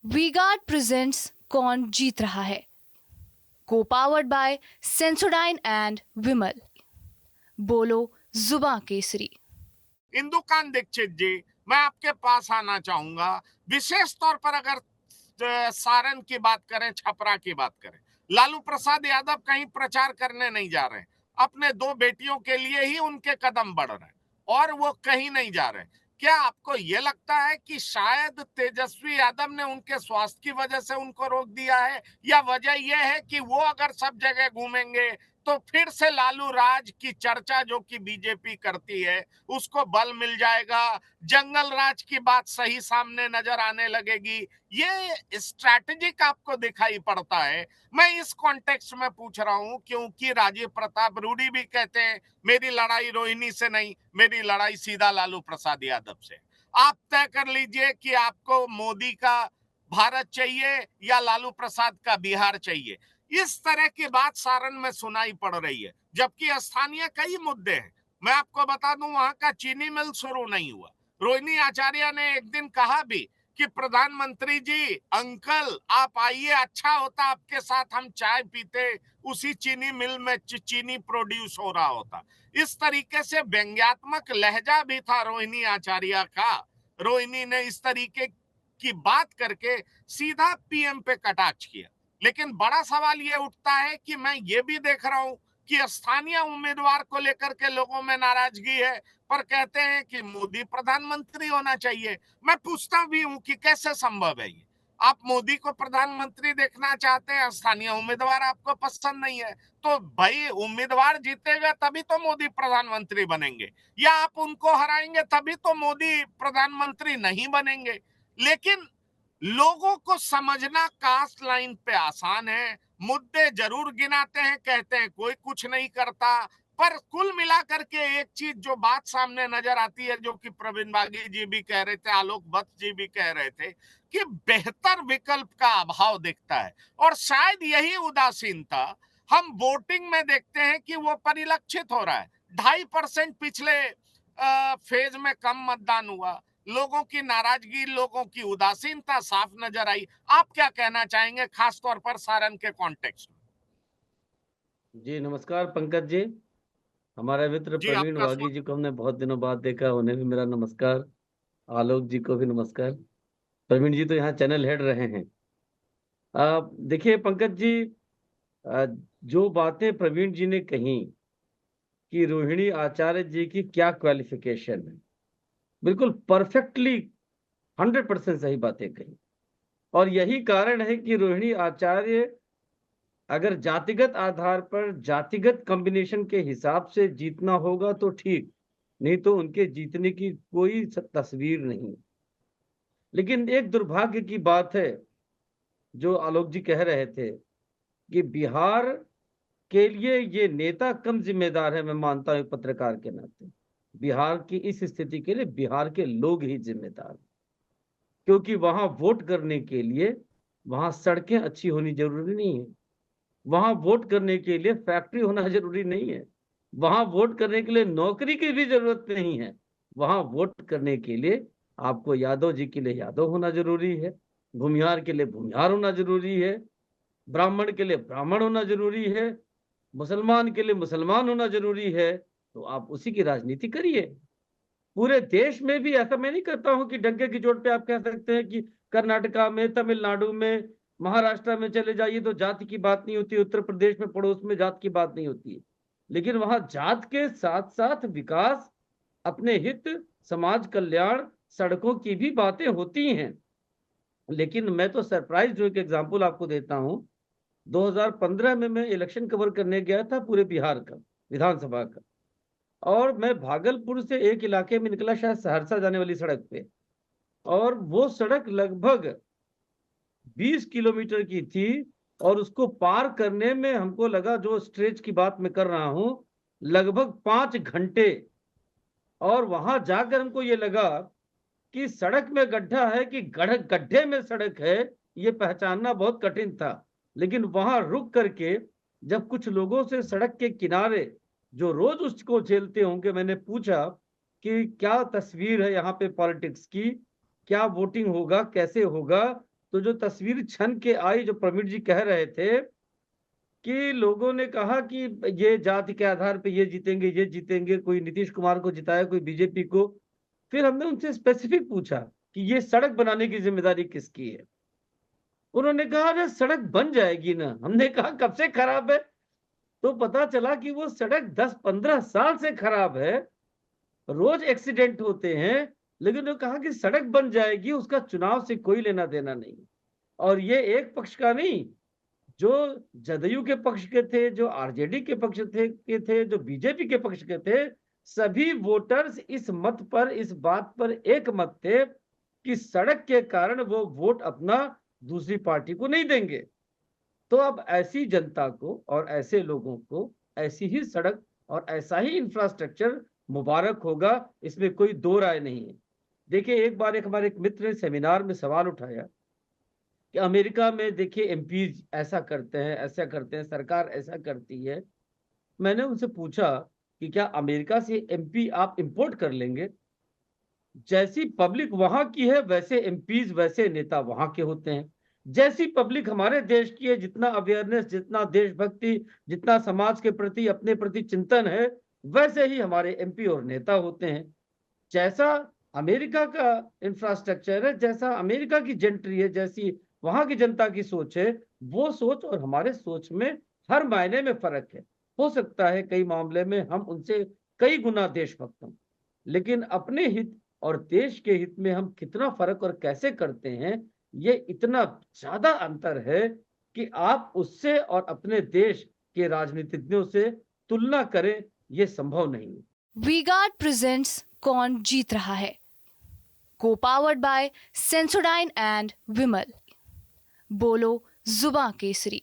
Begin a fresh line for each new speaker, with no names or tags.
V-Guard presents कौन जीत रहा है, को पावर्ड बाय सेंसोडाइन एंड विमल। बोलो जुबा केसरी।
इंदुकान दीक्षित जी, मैं आपके पास आना चाहूंगा। विशेष तौर पर अगर सारण की बात करें, छपरा की बात करें, लालू प्रसाद यादव कहीं प्रचार करने नहीं जा रहे, अपने दो बेटियों के लिए ही उनके कदम बढ़ रहे हैं और वो कहीं नहीं जा रहे। क्या आपको ये लगता है कि शायद तेजस्वी यादव ने उनके स्वास्थ्य की वजह से उनको रोक दिया है, या वजह यह है कि वो अगर सब जगह घूमेंगे तो फिर से लालू राज की चर्चा जो कि बीजेपी करती है उसको बल मिल जाएगा, जंगल राज की बात सही सामने नजर आने लगेगी? ये स्ट्रैटेजिक आपको दिखाई पड़ता है? मैं इस कॉन्टेक्स्ट में पूछ रहा हूं क्योंकि राजीव प्रताप रूडी भी कहते हैं मेरी लड़ाई रोहिणी से नहीं, मेरी लड़ाई सीधा लालू प्रसाद यादव से। आप तय कर लीजिए कि आपको मोदी का भारत चाहिए या लालू प्रसाद का बिहार चाहिए। इस तरह की बात सारण में सुनाई पड़ रही है, जबकि स्थानीय कई मुद्दे हैं। मैं आपको बता दूं, वहां का चीनी मिल शुरू नहीं हुआ। रोहिणी आचार्य ने एक दिन कहा भी कि प्रधानमंत्री जी, अंकल आप आइए, अच्छा होता आपके साथ हम चाय पीते, उसी चीनी मिल में चीनी प्रोड्यूस हो रहा होता। इस तरीके से व्यंग्यात्मक लहजा भी था रोहिणी आचार्य का। रोहिणी ने इस तरीके की बात करके सीधा पीएम पे कटाक्ष किया। लेकिन बड़ा सवाल ये उठता है कि मैं ये भी देख रहा हूं कि स्थानीय उम्मीदवार को लेकर के लोगों में नाराजगी है, पर कहते हैं कि मोदी प्रधानमंत्री होना चाहिए। मैं पूछता भी हूं कि कैसे संभव है ये? आप मोदी को प्रधानमंत्री देखना चाहते हैं, स्थानीय उम्मीदवार आपको पसंद नहीं है, तो भाई उम्मीदवार जीतेगा तभी तो मोदी प्रधानमंत्री बनेंगे, या आप उनको हराएंगे तभी तो मोदी प्रधानमंत्री नहीं बनेंगे। लेकिन लोगों को समझना कास्ट लाइन पे आसान है, मुद्दे जरूर गिनाते हैं, कहते हैं कोई कुछ नहीं करता, पर कुल मिलाकर के एक चीज जो बात सामने नजर आती है, जो कि प्रवीण बागी जी भी कह रहे थे, आलोक भट्ट जी भी कह रहे थे, कि बेहतर विकल्प का अभाव दिखता है। और शायद यही उदासीनता हम वोटिंग में देखते हैं कि वो परिलक्षित हो रहा है। 2.5% पिछले फेज में कम मतदान हुआ, लोगों की नाराजगी, लोगों की उदासीनता साफ नजर आई। आप क्या कहना चाहेंगे, खासतौर पर सारण के कॉन्टेक्स्ट में?
जी नमस्कार पंकज जी। हमारे मित्र
जी,
प्रवीण
आपका
वागी जी को हमने बहुत दिनों बाद देखा, उन्हें भी मेरा नमस्कार। आलोक जी को भी नमस्कार। प्रवीण जी तो यहाँ चैनल हेड रहे हैं। देखिए पंकज जी, आ, जो बातें प्रवीण जी ने कही कि रोहिणी आचार्य जी की क्या क्वालिफिकेशन है, बिल्कुल परफेक्टली 100% सही बातें कही। और यही कारण है कि रोहिणी आचार्य अगर जातिगत आधार पर जातिगत कॉम्बिनेशन के हिसाब से जीतना होगा तो ठीक, नहीं तो उनके जीतने की कोई तस्वीर नहीं। लेकिन एक दुर्भाग्य की बात है, जो आलोक जी कह रहे थे कि बिहार के लिए ये नेता कम जिम्मेदार है। मैं मानता हूं पत्रकार के नाते बिहार की इस स्थिति के लिए बिहार के लोग ही जिम्मेदार, क्योंकि वहां वोट करने के लिए वहां सड़कें अच्छी होनी जरूरी नहीं है, वहां वोट करने के लिए फैक्ट्री होना जरूरी नहीं है, वहां वोट करने के लिए नौकरी की भी जरूरत नहीं है। वहां वोट करने के लिए आपको यादव जी के लिए यादव होना जरूरी है, भूमिहार के लिए भूमिहार होना जरूरी है, ब्राह्मण के लिए ब्राह्मण होना जरूरी है, मुसलमान के लिए मुसलमान होना जरूरी है। तो आप उसी की राजनीति करिए। पूरे देश में भी ऐसा मैं नहीं करता हूं कि डंके की चोट पे आप कह सकते हैं कि कर्नाटका में, तमिलनाडु में, महाराष्ट्र में चले जाइए तो जाति की बात नहीं होती, उत्तर प्रदेश में पड़ोस में जात की बात नहीं होती है। लेकिन वहां जात के साथ साथ विकास, अपने हित, समाज कल्याण, सड़कों की भी बातें होती हैं। लेकिन मैं तो सरप्राइज जो एक एग्जांपल आपको देता हूं, 2015 में मैं इलेक्शन कवर करने गया था पूरे बिहार का, विधानसभा का। और मैं भागलपुर से एक इलाके में निकला, शायद सहरसा जाने वाली सड़क पे, और वो सड़क लगभग 20 किलोमीटर की थी। और उसको पार करने में हमको लगा, जो स्ट्रेच की बात मैं कर रहा हूं, लगभग 5 घंटे। और वहां जाकर हमको ये लगा कि सड़क में गड्ढा है कि गड्ढे में सड़क है, ये पहचानना बहुत कठिन था। लेकिन वहां रुक करके जब कुछ लोगों से सड़क के किनारे, जो रोज उसको झेलते होंगे, मैंने पूछा कि क्या तस्वीर है यहाँ पे पॉलिटिक्स की, क्या वोटिंग होगा, कैसे होगा, तो जो तस्वीर छन के आई, जो प्रवीण जी कह रहे थे कि लोगों ने कहा कि ये जाति के आधार पे ये जीतेंगे, कोई नीतीश कुमार को जिताया, कोई बीजेपी को। फिर हमने उनसे स्पेसिफिक पूछा कि ये सड़क बनाने की जिम्मेदारी किसकी है? उन्होंने कहा अरे सड़क बन जाएगी ना। हमने कहा कब से खराब है? तो पता चला कि वो सड़क 10-15 साल से खराब है, रोज एक्सीडेंट होते हैं, लेकिन उन्होंने कहा कि सड़क बन जाएगी, उसका चुनाव से कोई लेना देना नहीं। और ये एक पक्ष का नहीं, जो जदयू के पक्ष के थे, जो आरजेडी के पक्ष थे, जो बीजेपी के पक्ष के थे, सभी वोटर्स इस मत पर, इस बात पर एक मत थे कि सड़क के कारण वो वोट अपना दूसरी पार्टी को नहीं देंगे। तो अब ऐसी जनता को और ऐसे लोगों को ऐसी ही सड़क और ऐसा ही इंफ्रास्ट्रक्चर मुबारक होगा, इसमें कोई दो राय नहीं है। देखिए, एक बार हमारे एक मित्र ने सेमिनार में सवाल उठाया कि अमेरिका में देखिए एमपीज ऐसा करते हैं, सरकार ऐसा करती है। मैंने उनसे पूछा कि क्या अमेरिका से एमपी आप इंपोर्ट कर लेंगे? जैसी पब्लिक वहां की है, वैसे एमपीज, वैसे नेता वहां के होते हैं। जैसी पब्लिक हमारे देश की है, जितना अवेयरनेस, जितना देशभक्ति, जितना समाज के प्रति, अपने प्रति चिंतन है, वैसे ही हमारे एमपी और नेता होते हैं। जैसा अमेरिका का इंफ्रास्ट्रक्चर है, जैसा अमेरिका की जेंट्री है, जैसी वहां की जनता की सोच है, वो सोच और हमारे सोच में हर मायने में फर्क है। हो सकता है कई मामले में हम उनसे कई गुना देशभक्त हों, लेकिन अपने हित और देश के हित में हम कितना फर्क और कैसे करते हैं, ये इतना ज्यादा अंतर है कि आप उससे और अपने देश के राजनीतिज्ञों से तुलना करें, ये संभव नहीं है।
वीगार्ड प्रेजेंट्स कौन जीत रहा है, को पावर्ड बाय सेंसोडाइन एंड विमल। बोलो जुबां केसरी।